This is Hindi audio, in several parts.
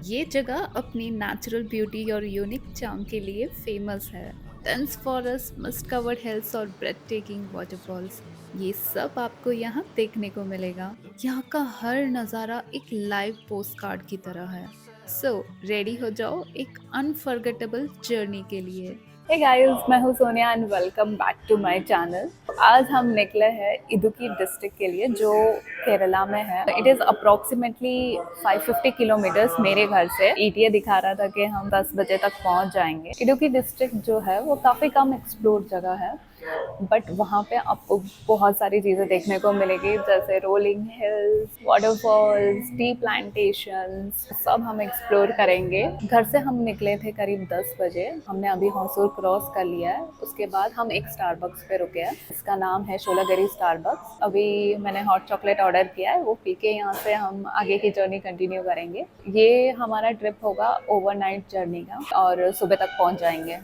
ये जगह अपनी नेचुरल ब्यूटी और यूनिक चार्म के लिए फेमस है। Dense forest, must covered hills और ब्रेथ टेकिंग वाटरफॉल्स, ये सब आपको यहाँ देखने को मिलेगा। यहाँ का हर नज़ारा एक लाइव पोस्ट कार्ड की तरह है। सो रेडी हो जाओ एक अनफॉरगेटेबल जर्नी के लिए। हे गाइस, मैं हूँ Sonia and welcome back to my channel. आज हम निकले हैं इडुक्की डिस्ट्रिक्ट के लिए जो केरला में है। इट इज़ अप्रोक्सीमेटली 550 किलोमीटर्स मेरे घर से। ईटीए दिखा रहा था कि हम 10 बजे तक पहुँच जाएंगे। इडुक्की डिस्ट्रिक्ट जो है वो काफ़ी कम एक्सप्लोर जगह है, बट वहाँ पे आपको बहुत सारी चीज़ें देखने को मिलेगी, जैसे rolling hills, waterfalls, T plantations, सब हम एक्सप्लोर करेंगे। घर से हम निकले थे करीब 10 बजे। हमने अभी हॉसूर क्रॉस कर लिया है। उसके बाद हम एक स्टारबक्स पे रुके हैं। इसका नाम है शोलागिरी स्टारबक्स। अभी मैंने हॉट चॉकलेट ऑर्डर किया है, वो पी के यहाँ से हम आगे की जर्नी कंटिन्यू करेंगे। ये हमारा ट्रिप होगा ओवरनाइट जर्नी का और सुबह तक पहुँच जाएंगे।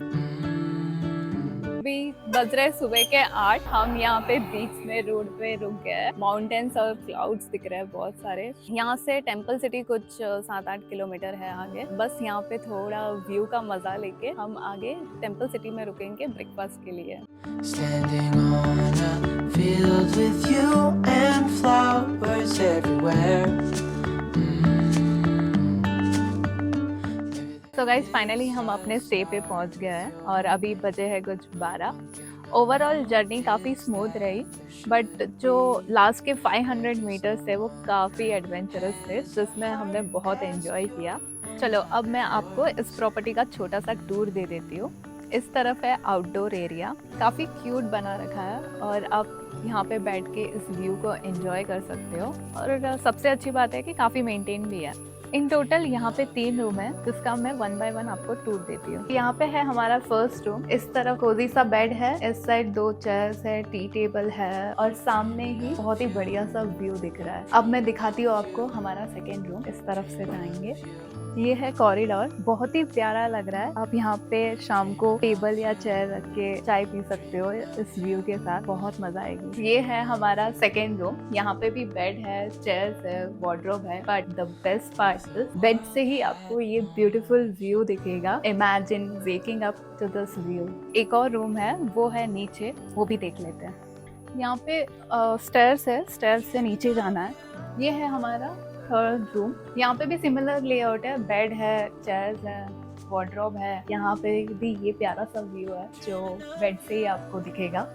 अभी बज रहे सुबह के 8। हम यहाँ पे बीच में रोड पे रुक गए। माउंटेन्स और क्लाउड्स दिख रहे हैं बहुत सारे। यहाँ से टेम्पल सिटी कुछ 7-8 किलोमीटर है आगे। बस यहाँ पे थोड़ा व्यू का मजा लेके हम आगे टेम्पल सिटी में रुकेंगे ब्रेकफास्ट के लिए। Standing on a field with you and flowers everywhere. तो गाइज फाइनली हम अपने स्टे पे पहुंच गए हैं और अभी बजे है कुछ 12। ओवरऑल जर्नी काफ़ी स्मूथ रही, बट जो लास्ट के 500 मीटर्स थे वो काफ़ी एडवेंचरस थे, जिसमें हमने बहुत एंजॉय किया। चलो अब मैं आपको इस प्रॉपर्टी का छोटा सा टूर दे देती हूँ। इस तरफ है आउटडोर एरिया, काफ़ी क्यूट बना रखा है और आप यहाँ पे बैठ के इस व्यू को एंजॉय कर सकते हो। और सबसे अच्छी बात है कि काफ़ी मेंटेन भी है। इन टोटल यहाँ पे 3 रूम है, जिसका मैं 1 बाय 1 आपको टूर देती हूँ। यहाँ पे है हमारा फर्स्ट रूम। इस तरफ कोजी सा बेड है, इस साइड 2 चेयर्स है, टी टेबल है और सामने ही बहुत ही बढ़िया सा व्यू दिख रहा है। अब मैं दिखाती हूँ आपको हमारा सेकेंड रूम। इस तरफ से जाएंगे, ये है कॉरिडोर, बहुत ही प्यारा लग रहा है। आप यहाँ पे शाम को टेबल या चेयर रख के चाय पी सकते हो इस व्यू के साथ, बहुत मजा आएगी। ये है हमारा सेकेंड रूम। यहाँ पे भी बेड है, चेयर्स है, वार्डरोब है, but the best part is bed से ही आपको ये ब्यूटीफुल व्यू दिखेगा। Imagine waking up to this view. एक और रूम है, वो है नीचे, वो भी देख लेते हैं। यहाँ पे स्टेयर्स है, स्टेयर्स से नीचे जाना है। ये है हमारा थर्ड रूम। यहाँ पे भी सिमिलर लेआउट है, बेड है, चेयर्स है, वार्डरोब है। यहाँ पे भी ये प्यारा सा व्यू है जो बेड से ही आपको दिखेगा।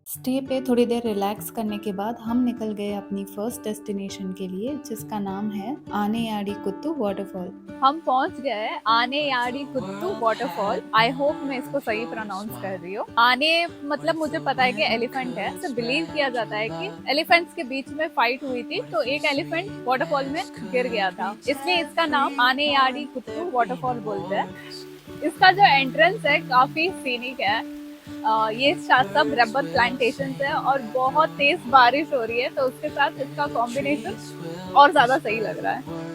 स्टे पे थोड़ी देर रिलैक्स करने के बाद हम निकल गए अपनी फर्स्ट डेस्टिनेशन के लिए, जिसका नाम है आनेयाडीकुत्तू वाटरफॉल। हम पहुंच गए आनेयाडीकुत्तू वाटरफॉल। आई होप मैं इसको सही प्रोनाउंस कर रही हूँ। आने मतलब मुझे पता है कि एलिफेंट है। तो बिलीव किया जाता है कि एलिफेंट्स के बीच में फाइट हुई थी, तो एक एलिफेंट वाटरफॉल में गिर गया था, इसलिए इसका नाम आनेयाडीकुत्तू वाटरफॉल बोलते हैं। इसका जो एंट्रेंस है काफी सीनिक है। ये सब रबर प्लांटेशन है और बहुत तेज बारिश हो रही है, तो उसके साथ इसका कॉम्बिनेशन और ज्यादा सही लग रहा है।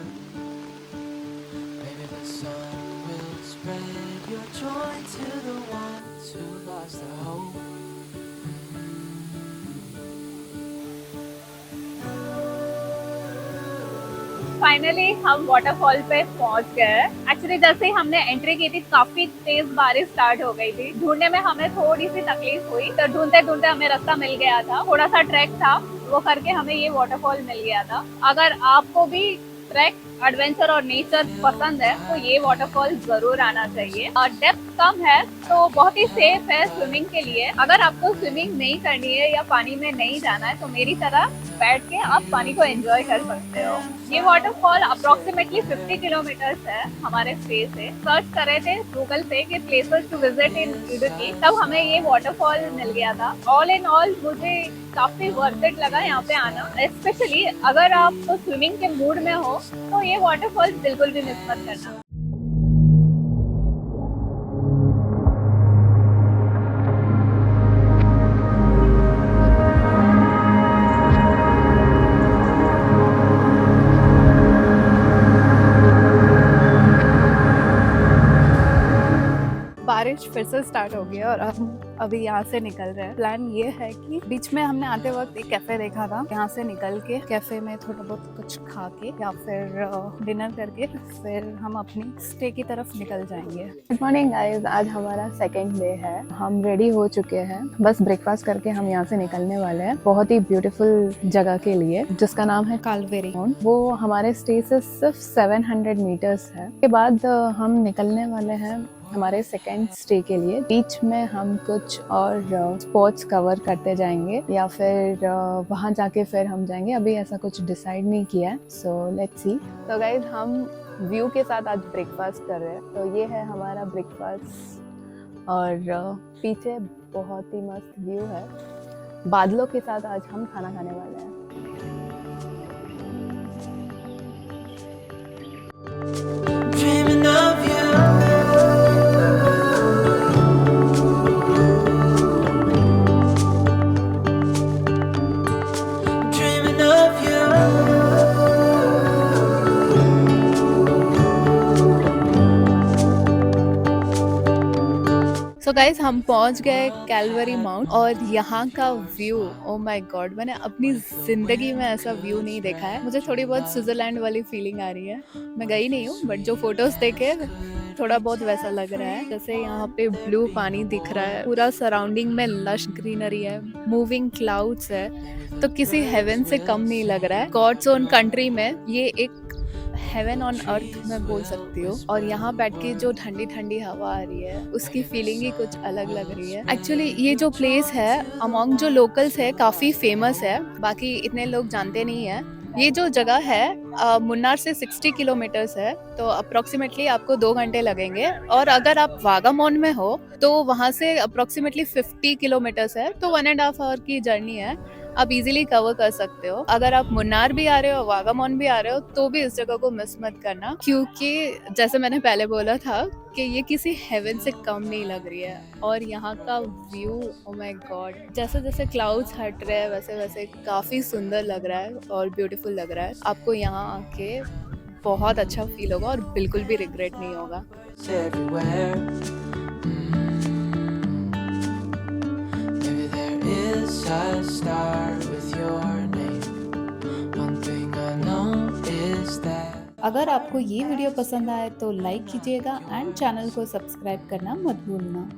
फाइनली हम वाटरफॉल पे पहुंच गए। एक्चुअली जैसे ही हमने एंट्री की थी काफी तेज बारिश स्टार्ट हो गई थी। ढूंढने में हमें थोड़ी सी तकलीफ हुई, तो ढूंढते ढूंढते हमें रास्ता मिल गया था। थोड़ा सा ट्रैक था, वो करके हमें ये वाटरफॉल मिल गया था। अगर आपको भी ट्रैक, एडवेंचर और नेचर पसंद है तो ये वाटरफॉल जरूर आना चाहिए। और डेप्थ कम है तो बहुत ही सेफ है स्विमिंग के लिए। अगर आपको स्विमिंग नहीं करनी है या पानी में नहीं जाना है तो मेरी तरह बैठ के आप पानी को एंजॉय कर सकते हो। ये वाटरफॉल अप्रोक्सीमेटली 50 किलोमीटर्स है हमारे स्टे से। सर्च करे थे गूगल पे कि places to visit in Idukki, तब हमें ये वाटरफॉल मिल गया था। ऑल इन ऑल मुझे काफी वर्थ इट लगा यहाँ पे आना। स्पेशली अगर आप स्विमिंग के मूड में हो तो ये वाटरफॉल बिल्कुल भी मिस मत करना। बारिश फिर से स्टार्ट हो गई है और हम अभी यहाँ से निकल रहे हैं। प्लान ये है कि बीच में हमने आते वक्त एक कैफे देखा था, यहाँ से निकल के कैफे में थोड़ा बहुत कुछ खा के या फिर डिनर करके फिर हम अपनी स्टे की तरफ निकल जाएंगे। गुड मॉर्निंग गाइस, आज हमारा सेकेंड डे है। हम रेडी हो चुके हैं, बस ब्रेकफास्ट करके हम यहाँ से निकलने वाले हैं बहुत ही ब्यूटीफुल जगह के लिए जिसका नाम है कालवेरी माउंट। वो हमारे स्टे से सिर्फ 700 मीटर्स है। के बाद हम निकलने वाले हैं हमारे सेकेंड स्टे के लिए। बीच में हम कुछ और स्पॉट्स कवर करते जाएंगे या फिर वहाँ जाके फिर हम जाएंगे। अभी ऐसा कुछ डिसाइड नहीं किया है, सो लेट्स सी। तो गाइज हम व्यू के साथ आज ब्रेकफास्ट कर रहे हैं। तो ये है हमारा ब्रेकफास्ट और पीछे बहुत ही मस्त व्यू है। बादलों के साथ आज हम खाना खाने वाले हैं। Dreaming of you. तो गाइज हम पहुंच गए कैलवरी माउंट और यहाँ का व्यू, ओ माय गॉड, मैंने अपनी जिंदगी में ऐसा व्यू नहीं देखा है। मुझे थोड़ी बहुत स्विट्जरलैंड वाली फीलिंग आ रही है। मैं गई नहीं हूँ बट जो फोटोज देखे थोड़ा बहुत वैसा लग रहा है। जैसे यहाँ पे ब्लू पानी दिख रहा है, पूरा सराउंडिंग में लश ग्रीनरी है, मूविंग क्लाउड्स है, तो किसी हेवन से कम नहीं लग रहा है। गॉड्स ओन कंट्री में ये एक हेवन ऑन अर्थ मैं बोल सकती हूँ। और यहाँ बैठ के जो ठंडी ठंडी हवा आ रही है उसकी फीलिंग ही कुछ अलग लग रही है। एक्चुअली ये जो प्लेस है अमॉन्ग जो लोकल्स है काफी फेमस है, बाकी इतने लोग जानते नहीं है। ये जो जगह है मुन्नार से 60 किलोमीटर्स है, तो अप्रोक्सीमेटली आपको 2 घंटे लगेंगे। और अगर आप वागामोन में हो तो वहाँ से अप्रोक्सीमेटली 50 किलोमीटर्स है, तो 1.5 आवर की जर्नी है। आप इजीली कवर कर सकते हो। अगर आप मुन्नार भी आ रहे हो, वागामोन भी आ रहे हो, तो भी इस जगह को मिस मत करना, क्योंकि जैसे मैंने पहले बोला था कि ये किसी हेवन से कम नहीं लग रही है। और यहाँ का व्यू, ओ माय गॉड, जैसे जैसे क्लाउड्स हट रहे हैं वैसे वैसे काफ़ी सुंदर लग रहा है और ब्यूटीफुल लग रहा है। आपको यहाँ आके बहुत अच्छा फील होगा और बिल्कुल भी रिग्रेट नहीं होगा। A star with your name. One thing I know is that. अगर आपको ये वीडियो पसंद आए तो लाइक कीजिएगा एंड चैनल को सब्सक्राइब करना मत भूलना।